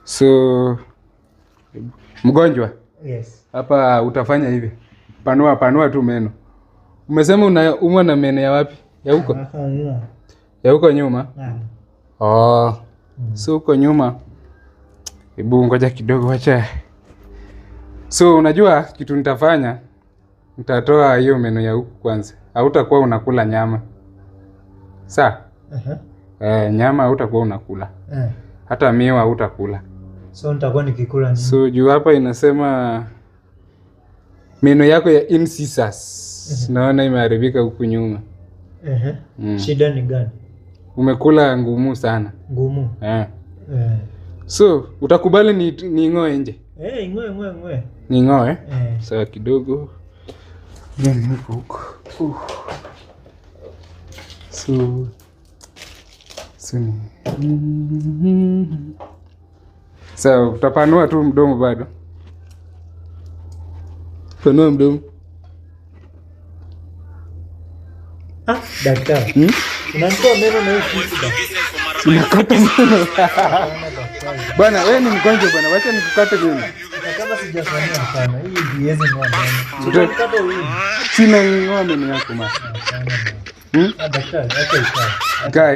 So mgonjwa. Yes. Hapa utafanya hivi. Panua tu meno. Umesema unaumwa na meno ya wapi? Ya huko? Ya huko nyuma? So huko nyuma. Hebu ngoja kidogo acha. So unajua kitu nitafanya? Nitatoa hiyo meno ya huko kwanza. Hautakuwa unakula nyama. Sawa? Nyama hautakuwa unakula. Hata miwa hutakula. So nitakuwa nikikula nini? So juu hapa inasema meno yako ya incisors. Naona imeharibika huku nyuma. Shida ni gani? Umekula ngumu sana. Ngumu? So utakubali niing'oe nje? Ing'oe. Niing'oe? Sawa kidogo. Nini huko? So utapanua tu mdomo bado. Panua mdomo. Daktari. Unanitoa meno na hii kitu. Unakata meno. Bwana wewe ni mgonjwa bwana, wacha nikukate meno. Kama sijafanya sana, hii hizi ng'oa meno. Utakata hii. Sina ng'oa meno yako mama. Daktari, acha ikae. Ikae.